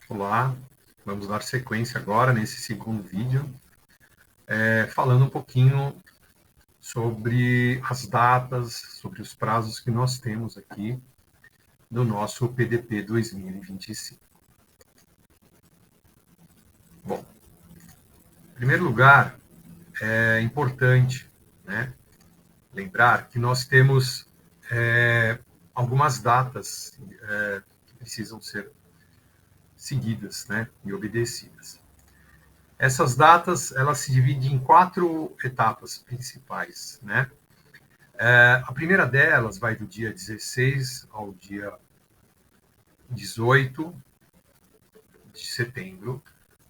Olá, vamos dar sequência agora nesse segundo vídeo, falando um pouquinho sobre as datas, sobre os prazos que nós temos aqui no nosso PDP 2025. Bom, em primeiro lugar, é importante, né, lembrar que nós temos algumas datas que precisam ser seguidas, né, e obedecidas. Essas datas, elas se dividem em 4 etapas principais, né? A primeira delas vai do dia 16 ao dia 18 de setembro.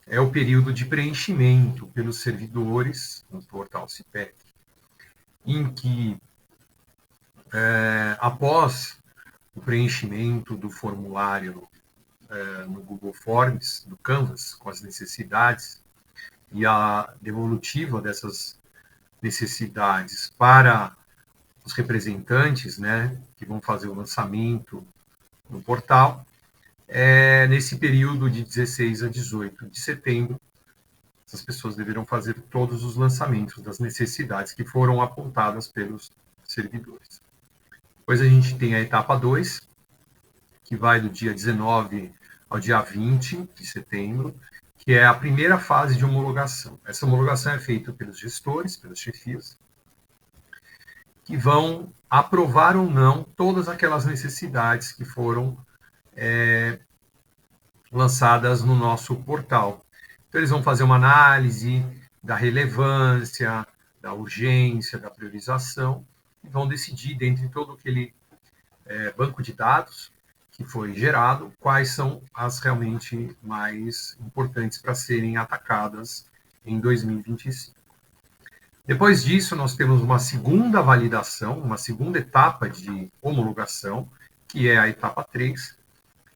É o período de preenchimento pelos servidores no portal CIPEC, em que, após o preenchimento do formulário no Google Forms, do Canvas, com as necessidades, e a devolutiva dessas necessidades para os representantes, né, que vão fazer o lançamento no portal, nesse período de 16 a 18 de setembro, essas pessoas deverão fazer todos os lançamentos das necessidades que foram apontadas pelos servidores. Depois a gente tem a etapa 2, que vai do dia 19 ao dia 20 de setembro, que é a primeira fase de homologação. Essa homologação é feita pelos gestores, pelas chefias, que vão aprovar ou não todas aquelas necessidades que foram lançadas no nosso portal. Então, eles vão fazer uma análise da relevância, da urgência, da priorização, e vão decidir, dentre todo aquele banco de dados que foi gerado, quais são as realmente mais importantes para serem atacadas em 2025. Depois disso, nós temos uma segunda validação, uma segunda etapa de homologação, que é a etapa 3.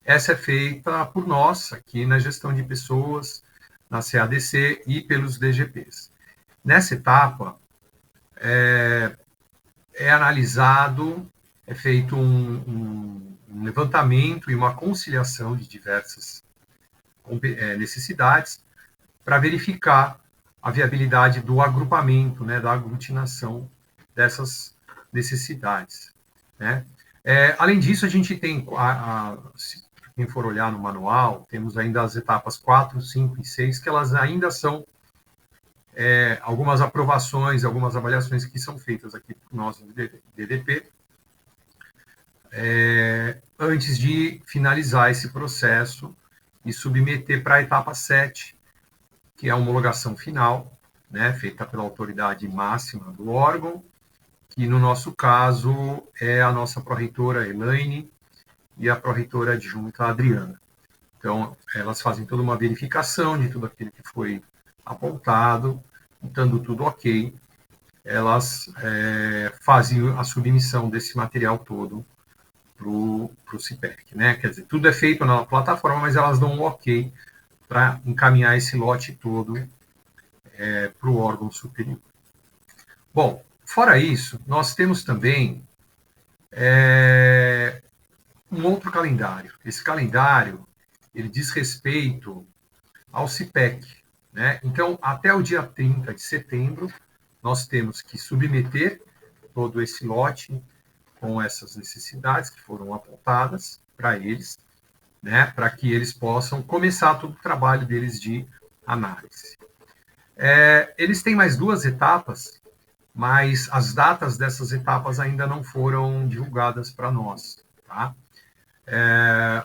Essa é feita por nós, aqui na gestão de pessoas, na CADC e pelos DGPs. Nessa etapa, é analisado, é feito um levantamento e uma conciliação de diversas necessidades para verificar a viabilidade do agrupamento, né, da aglutinação dessas necessidades. Né? Além disso, a gente tem, se quem for olhar no manual, temos ainda as etapas 4, 5 e 6, que elas ainda são algumas aprovações, algumas avaliações que são feitas aqui por nós do DDP, antes de finalizar esse processo e submeter para a etapa 7, que é a homologação final, né, feita pela autoridade máxima do órgão, que no nosso caso é a nossa pró-reitora Elaine e a pró-reitora adjunta Adriana. Então, elas fazem toda uma verificação de tudo aquilo que foi apontado, estando tudo ok, elas fazem a submissão desse material todo para o CIPEC. Né? Quer dizer, tudo é feito na plataforma, mas elas dão um ok para encaminhar esse lote todo para o órgão superior. Bom, fora isso, nós temos também um outro calendário. Esse calendário ele diz respeito ao CIPEC. Né? Então, até o dia 30 de setembro, nós temos que submeter todo esse lote com essas necessidades que foram apontadas para eles, né? Para que eles possam começar todo o trabalho deles de análise. Eles têm mais 2 etapas, mas as datas dessas etapas ainda não foram divulgadas para nós. Tá?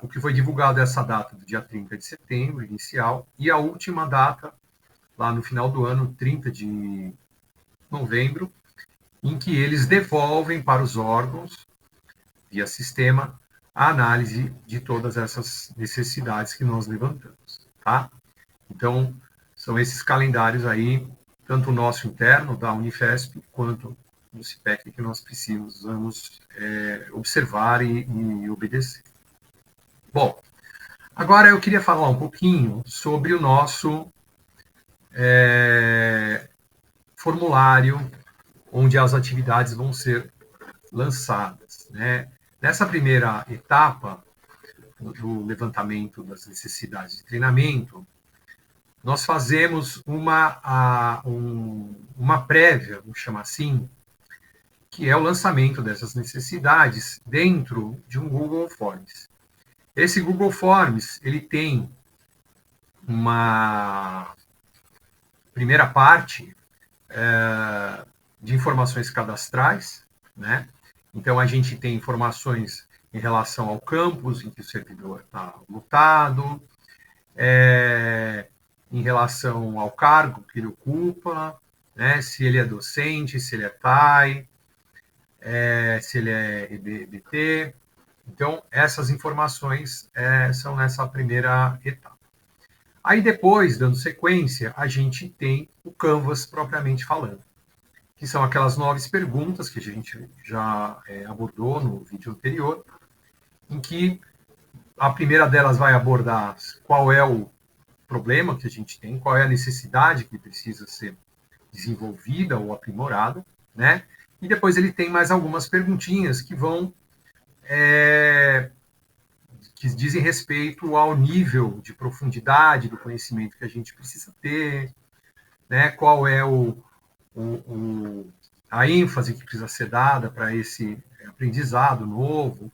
O que foi divulgado é essa data do dia 30 de setembro, inicial, e a última data, lá no final do ano, 30 de novembro, em que eles devolvem para os órgãos, via sistema, a análise de todas essas necessidades que nós levantamos. Tá? Então, são esses calendários aí, tanto o nosso interno, da Unifesp, quanto do CIPEC, que nós precisamos observar e obedecer. Bom, agora eu queria falar um pouquinho sobre o nosso formulário, onde as atividades vão ser lançadas. Né? Nessa primeira etapa, do levantamento das necessidades de treinamento, nós fazemos uma prévia, vamos chamar assim, que é o lançamento dessas necessidades dentro de um Google Forms. Esse Google Forms, ele tem uma primeira parte de informações cadastrais, né? Então, a gente tem informações em relação ao campus em que o servidor está lotado, em relação ao cargo que ele ocupa, né? Se ele é docente, se ele é TAI, se ele é EBT. Então, essas informações são nessa primeira etapa. Aí depois, dando sequência, a gente tem o Canvas propriamente falando, que são aquelas 9 perguntas que a gente já abordou no vídeo anterior, em que a primeira delas vai abordar qual é o problema que a gente tem, qual é a necessidade que precisa ser desenvolvida ou aprimorada, né? E depois ele tem mais algumas perguntinhas que vão que dizem respeito ao nível de profundidade do conhecimento que a gente precisa ter, né? Qual é a ênfase que precisa ser dada para esse aprendizado novo,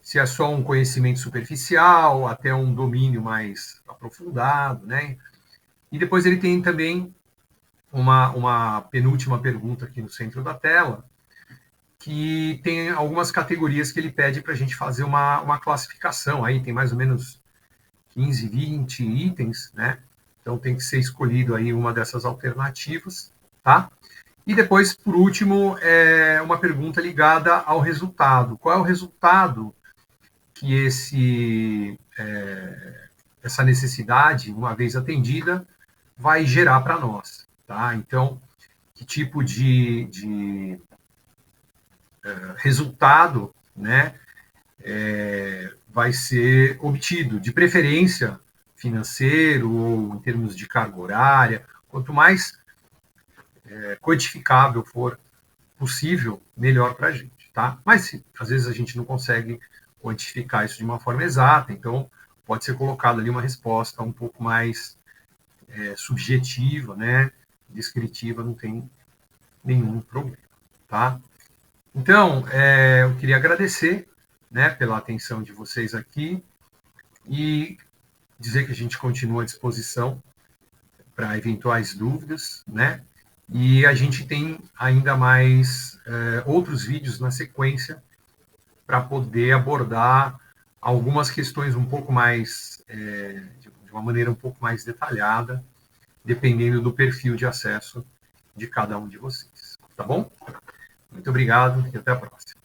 se é só um conhecimento superficial, até um domínio mais aprofundado, né? E depois ele tem também uma penúltima pergunta aqui no centro da tela, que tem algumas categorias que ele pede para a gente fazer uma classificação. Aí tem mais ou menos 15, 20 itens, né? Então tem que ser escolhido aí uma dessas alternativas, tá? E depois, por último, uma pergunta ligada ao resultado. Qual é o resultado que essa necessidade, uma vez atendida, vai gerar para nós, tá? Então, que tipo de resultado, né, vai ser obtido, de preferência financeiro ou em termos de carga horária. Quanto mais quantificável for possível, melhor para a gente, tá? Mas às vezes a gente não consegue quantificar isso de uma forma exata, então pode ser colocado ali uma resposta um pouco mais subjetiva, né, descritiva, não tem nenhum problema, tá? Então, eu queria agradecer, né, pela atenção de vocês aqui e dizer que a gente continua à disposição para eventuais dúvidas, né? E a gente tem ainda mais outros vídeos na sequência para poder abordar algumas questões um pouco mais, de uma maneira um pouco mais detalhada, dependendo do perfil de acesso de cada um de vocês. Tá bom? Muito obrigado e até a próxima.